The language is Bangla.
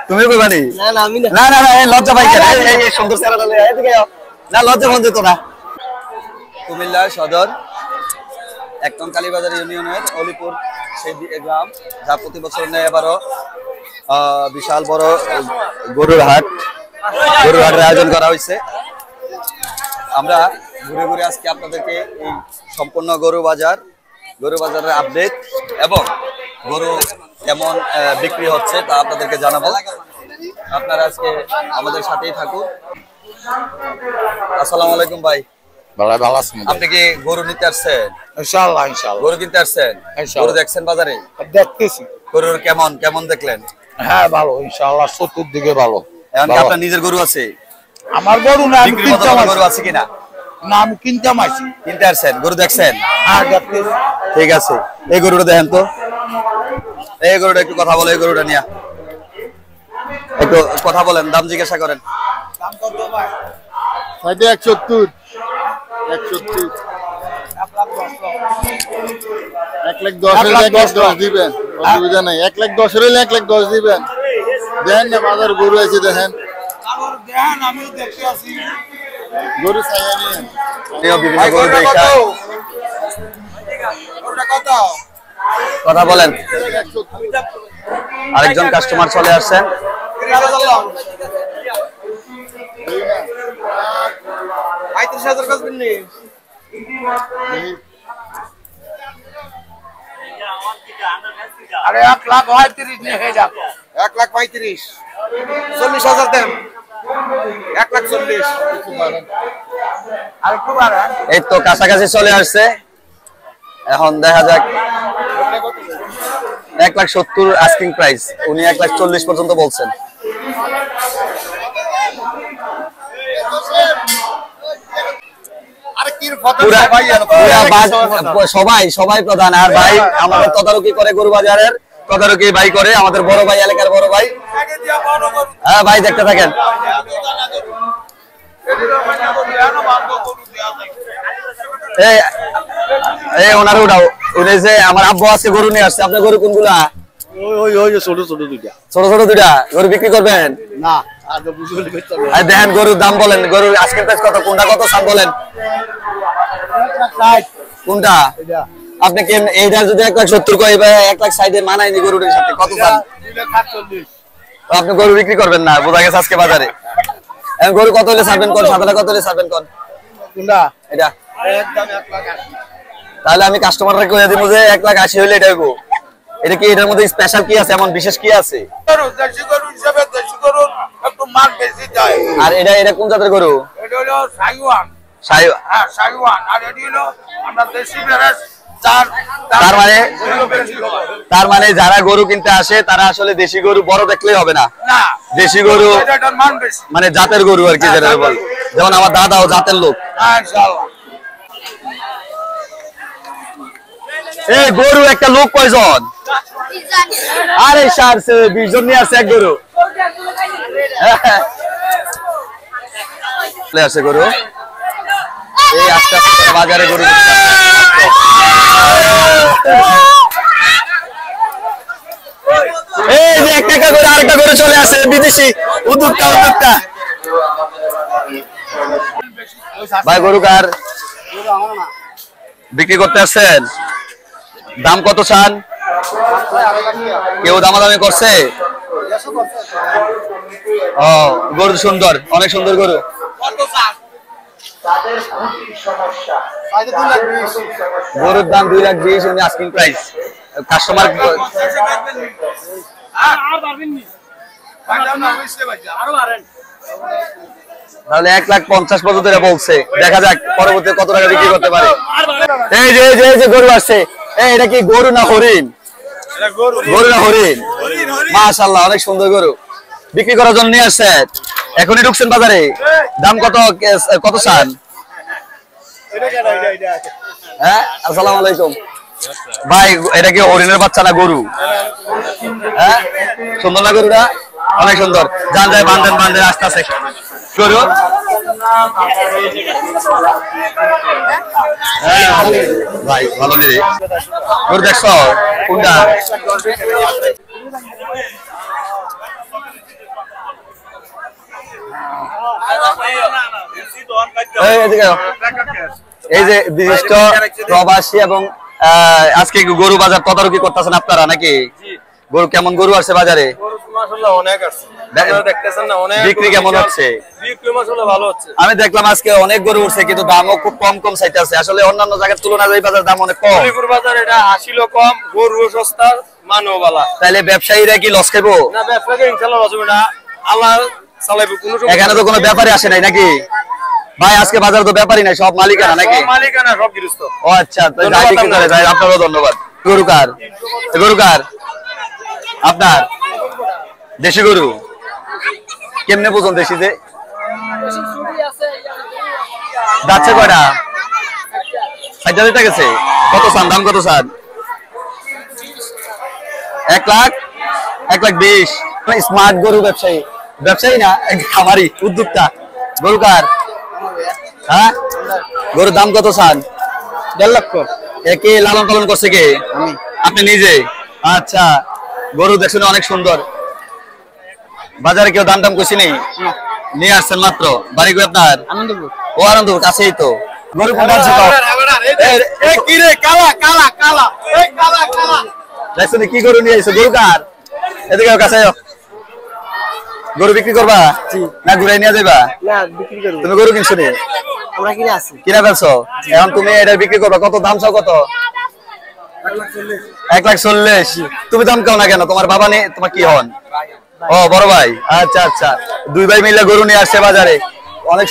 তুমি কইবানি? না না আমি না। না না না, লজ্জা পাই কেন? এই সুন্দর চেহারাটা লয়ে এদিকে আও। না লজ্জা মন যেত না। কুমিল্লা সদর ১ নং কালীবাজার ইউনিয়নের অলিপুর সেই গ্রাম, যা প্রতি বছর নেয় এবারও বিশাল বড় গরুর হাটের আয়োজন করা হয়েছে। আমরা ঘুরে ঘুরে আজকে আপনাদেরকে এই সম্পূর্ণ গরু বাজারের আপডেট এবং গরু কেমন বিক্রি হচ্ছে তা আপনাদেরকে জানাবো। আপনারা আজকে আমাদের সাথেই থাকুন। আসসালামু আলাইকুম ভাই। ভালো আছেন? আপনি কি গরু নিতে আসছেন? ইনশাআল্লাহ গরু কিনতে আসছেন? গরু দেখছেন বাজারে? দেখতেছি। গরুর কেমন দেখলেন? হ্যাঁ ভালো, ইনশাআল্লাহ চতুর্দিকে ভালো। এখন কি আপনার নিজের গরু আছে? আমার গরু না, আমি বিক্রির মতো গরু আছে কিনা? না, আমি কিনতে আইছি। কিনতে আসছেন? গরু দেখছেন? হ্যাঁ দেখতেছি। ঠিক আছে, এই গরুটা দেখেন তো। এই গরুটা একটু কথা বলে, এই গরুটা নিয়ে একটু কথা বলেন, দাম জিজ্ঞাসা করেন। দাম কত ভাই? 170 1,10,000 দিবেন, অসুবিধা নাই। 1,10,000 হলে 1,10,000 দিবেন। দেখেন না বাজার গরু আছে, দেখেন আমি দেখতে আছি। গরু চাইয়া নিয়েন। বিভিন্ন গরু দেখা কথা বলেন। আরেকজন কাস্টমার চলে আসছেন। 35,000 কাজ বিননি। আরে 1,35,000 নিয়ে হয়ে যাক। 1,35,000 40,000 দেন। 1,40,000 আর একটু বাড়ান। এই তো কাছাকাছি চলে আসছে। এখন দেখা যাক। 1,70,000 আস্কিং প্রাইস, উনি 1,40,000 পর্যন্ত বলছেন। সবাই প্রধান, আর ভাই আমাদের তদারকি করে, গরু বাজারের তদারকি ভাই করে, আমাদের বড় ভাই, এলাকার বড় ভাই। হ্যাঁ ভাই, দেখতে থাকেন। ওনারা উঠাও, উনি যে আমার আব্বু আছে গরু নিয়ে আসছে। আপনার গরু কোনগুলা? ছোট দুইটা। ছোট দুইটা গরু বিক্রি করবেন না, দেখেন গরুর দাম বলেন। গরুর আজকের প্রাইস কত? কোনটা কত সাম বলেন? কোনটা? আপনি কি এইটার যদি 1,70,000 কয়, 1,60,000 মানায়নি গরুটার সাথে? কত দাম? আপনি গরু বিক্রি করবেন না, বোঝা গেছে আজকে বাজারে। এখন গরু কত হলে ছাড়বেন কোন? সাদাটা কত হলে ছাড়বেন কোন? কোনটা? এটা তাহলে আমি কাস্টমাররা কইয়া দিব যে 1,80,000 হইলে এটা হইব। এটা কি এটার মধ্যে স্পেশাল কি আছে, এমন বিশেষ কি আছে? আর এটা কোন জাতের গরু? এটা হলো সাইওয়ান। হ্যাঁ সাইওয়ান। আর এটি হলো আমরা দেশি বেরেস। তার মানে যারা গরু কিনতে আসে তারা আসলে দেশি গরু বড় দেখলেই হবে না, দেশি গরু মানে জাতের গরু আর কি, যেটা বল। যেমন আমার দাদাও জাতের লোক। এই গরু একটা লোক কয়জন? আরে 20 জন নিয়ে আসছে এক গরু। চলে আসে গরু। এই আস্তে আস্তে বাজারে গরু এই যে একটা করে আরেকটা গরু চলে আসে, বিদেশি উদ্যোক্তা। ভাই গরু কার বিক্রি করতে আসছেন? দাম কত চান? কেউ দামাদামি করছে? ও গরু সুন্দর, অনেক সুন্দর গরু। গরুর দাম 2,20,000 উনি আস্কিং প্রাইস। কাস্টমার তাহলে 1,50,000 পর্যন্ত বলছে। দেখা যাক পরবর্তী কত টাকা বিক্রি করতে পারে। এই যে গরু আসছে, এটা কি গরু না হরিণ? গরু না হরিণ? মাশাআল্লাহ, অনেক সুন্দর গরু বিক্রি করার জন্য নিয়ে আসছে। এখনই ঢুকছেন বাজারে। দাম কত চান? হ্যাঁ, আসসালামু আলাইকুম ভাই। এটা কি হরিণের বাচ্চা না গরু? হ্যাঁ, সুন্দর না গরুটা? অনেক সুন্দর। যান যায়, বান্ধেন আস্তে আস্তে গরু। ভাই ভালো নেই গরু, দেখছো কোনটা? এদিকে আও। এই যে বিশিষ্ট প্রবাসী এবং আজকে গরু বাজার তদারকি করতেছেন আপনারা নাকি? গরু কেমন গরু আসছে বাজারে? অনেক আছে দেখতেছেন না, অনেক বিক্রি কেমন হচ্ছে? বিক্রি মাসাল্লাহ ভালো হচ্ছে। আমি দেখলাম আজকে অনেক গরু উঠছে কিন্তু দামও খুব কম কম চাইতে আছে। আসলে অন্যান্য জায়গার তুলনায় এই বাজার দাম অনেক কম। হলিপুর বাজার এটা আসিল কম, গরু সস্তা, মানও বালা। তাইলে ব্যবসায়ীরা কি লস খাবো? না, ব্যবসাকে ইনশাআল্লাহ লস হবে না, আল্লাহ চালাইবে। কোনো এখানে তো কোনো ব্যাপারী আসে নাই নাকি ভাই? আজকে বাজারে তো ব্যাপারী নাই, সব মালিকানা নাকি? মালিকানা সব গৃহস্থ। ও আচ্ছা, তো যাই বিক্রি করে যাই। আপনারও ধন্যবাদ। গরু কার? গরু কার? আপনার দেশি গরু কেমনে বুঝুন? দেশিতে যাচ্ছে কয়টা? 60 লিটার গেছে। কত চান? দাম কত চান? 1,20,000। স্মার্ট গরু ব্যবসায়ী, ব্যবসায়ী না খামারি উদ্যোক্তা। গরু কার? হ্যাঁ, গরুর দাম কত চান? 1.5 লক্ষ। কে লালন পালন করছে? কে? আমি। আপনি নিজে? আচ্ছা, গরু দেখছেন অনেক সুন্দর। বাজারে কেউ দাম কইছি নি? নিয়ে আসছেন মাত্র। বাড়ি কই আপনার? আনন্দপুর। ও আনন্দপুর কাছেই তো। গরু কোন আছে তো? এই কি রে, কালা কালা কালা, এই কালা কালা দেখছেন কি গরু নিয়ে আইছো? গরু কার? এদিকে কাছে আয়। গরু বিক্রি করবা না ঘুরাই নিয়ে যাবা? না, বিক্রি করব। তুমি গরু কিনছো নি? আমরা কিনে আছি। কিনা ফেলছো? এখন তুমি এটা বিক্রি করবা কত? দাম চাও কত? 1,40,000। তুমি দাম কাও না কেন? তোমার বাবা নেই? তোমার কি হন? ও বড় ভাই। আচ্ছা আচ্ছা, দুই ভাই মিলে গরু নিয়ে আসছে বাজারে। অনেক